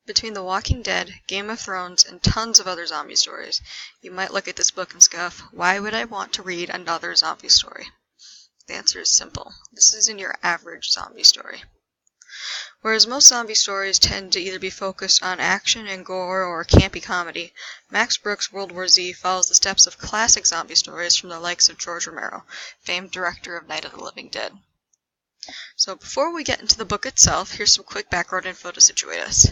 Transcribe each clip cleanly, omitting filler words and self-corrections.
Between The Walking Dead, Game of Thrones, and tons of other zombie stories, you might look at this book and scoff, why would I want to read another zombie story? The answer is simple. This isn't your average zombie story. Whereas most zombie stories tend to either be focused on action and gore or campy comedy, Max Brooks' World War Z follows the steps of classic zombie stories from the likes of George Romero, famed director of Night of the Living Dead. So before we get into the book itself, here's some quick background info to situate us.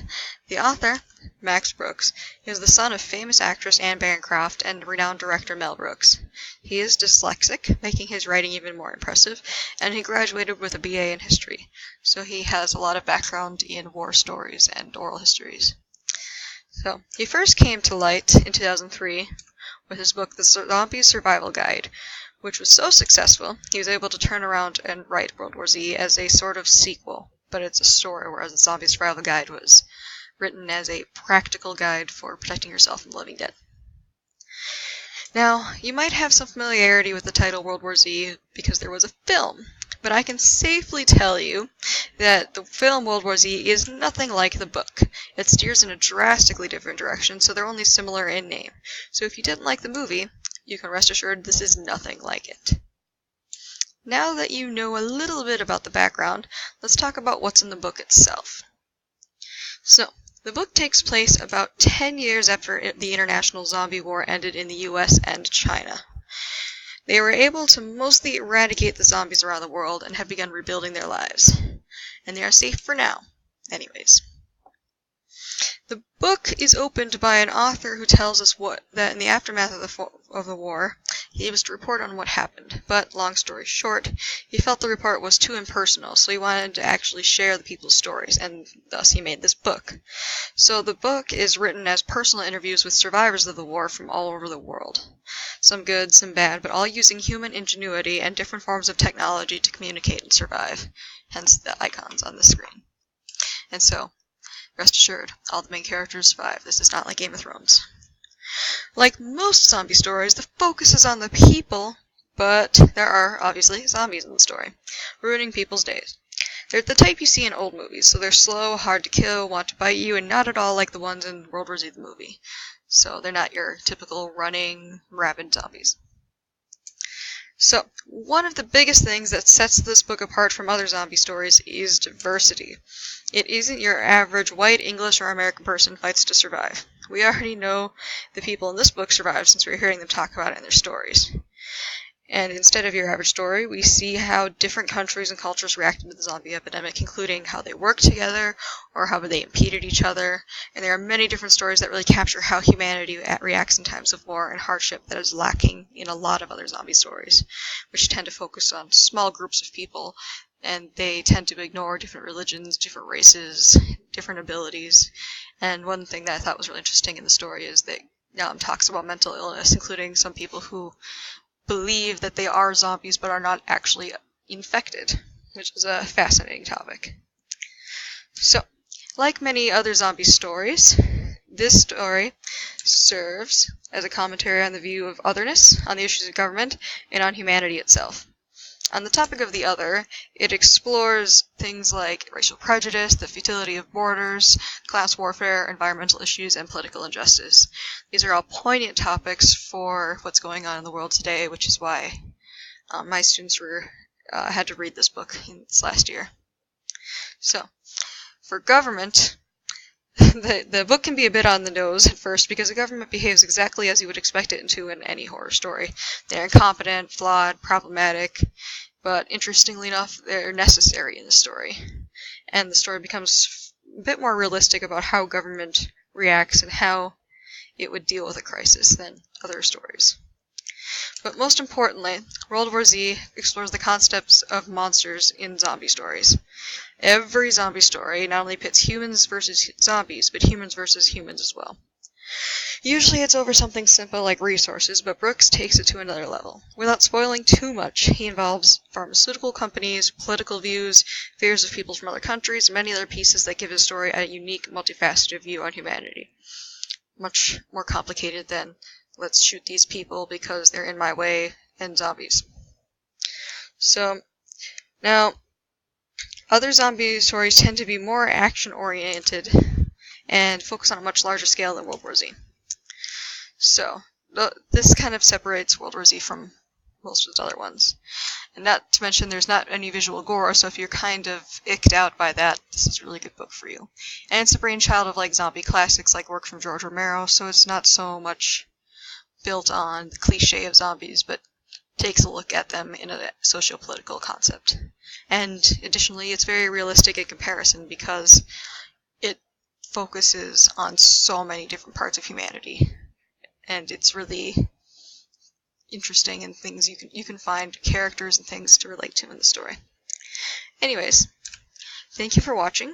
The author, Max Brooks, is the son of famous actress Anne Bancroft and renowned director Mel Brooks. He is dyslexic, making his writing even more impressive, and he graduated with a BA in history, so he has a lot of background in war stories and oral histories. So, he first came to light in 2003 with his book The Zombie Survival Guide, which was so successful, he was able to turn around and write World War Z as a sort of sequel, but it's a story, whereas The Zombie Survival Guide was written as a practical guide for protecting yourself from the living dead. Now, you might have some familiarity with the title World War Z because there was a film, but I can safely tell you that the film World War Z is nothing like the book. It steers in a drastically different direction, so they're only similar in name. So if you didn't like the movie, you can rest assured this is nothing like it. Now that you know a little bit about the background, let's talk about what's in the book itself. So, the book takes place about 10 years after the international zombie war ended in the US and China. They were able to mostly eradicate the zombies around the world and have begun rebuilding their lives. And they are safe for now, anyways. The book is opened by an author who tells us that in the aftermath of the war, he was to report on what happened. But, long story short, he felt the report was too impersonal, so he wanted to actually share the people's stories, and thus he made this book. So the book is written as personal interviews with survivors of the war from all over the world. Some good, some bad, but all using human ingenuity and different forms of technology to communicate and survive. Hence the icons on the screen. And so, rest assured, all the main characters survive. This is not like Game of Thrones. Like most zombie stories, the focus is on the people, but there are, obviously, zombies in the story, ruining people's days. They're the type you see in old movies, so they're slow, hard to kill, want to bite you, and not at all like the ones in World War Z the movie. So they're not your typical running, rabid zombies. So, one of the biggest things that sets this book apart from other zombie stories is diversity. It isn't your average white, English, or American person fights to survive. We already know the people in this book survive since we're hearing them talk about it in their stories. And instead of your average story, we see how different countries and cultures reacted to the zombie epidemic, including how they worked together or how they impeded each other. And there are many different stories that really capture how humanity reacts in times of war and hardship that is lacking in a lot of other zombie stories, which tend to focus on small groups of people, and they tend to ignore different religions, different races, different abilities. And one thing that I thought was really interesting in the story is that talks about mental illness, including some people who believe that they are zombies but are not actually infected, which is a fascinating topic. So, like many other zombie stories, this story serves as a commentary on the view of otherness, on the issues of government, and on humanity itself. On the topic of the other, it explores things like racial prejudice, the futility of borders, class warfare, environmental issues, and political injustice. These are all poignant topics for what's going on in the world today, which is why my students had to read this book this last year. So, for government, the book can be a bit on the nose at first because the government behaves exactly as you would expect it to in any horror story. They're incompetent, flawed, problematic, but interestingly enough, they're necessary in the story. And the story becomes a bit more realistic about how government reacts and how it would deal with a crisis than other stories. But most importantly, World War Z explores the concepts of monsters in zombie stories. Every zombie story not only pits humans versus zombies, but humans versus humans as well. Usually it's over something simple like resources, but Brooks takes it to another level. Without spoiling too much, he involves pharmaceutical companies, political views, fears of people from other countries, and many other pieces that give his story a unique, multifaceted view on humanity. Much more complicated than, let's shoot these people because they're in my way, and zombies. So, now, other zombie stories tend to be more action-oriented and focus on a much larger scale than World War Z. So, this kind of separates World War Z from most of the other ones. And not to mention there's not any visual gore, so if you're kind of icked out by that, this is a really good book for you. And it's the brainchild of like zombie classics like work from George Romero, so it's not so much built on the cliche of zombies, but takes a look at them in a socio-political concept. And additionally, it's very realistic in comparison because it focuses on so many different parts of humanity. And it's really interesting and things you can find characters and things to relate to in the story. Anyways, thank you for watching,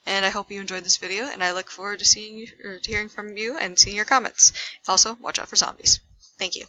and I hope you enjoyed this video, and I look forward to seeing you or to hearing from you and seeing your comments. Also, watch out for zombies. Thank you.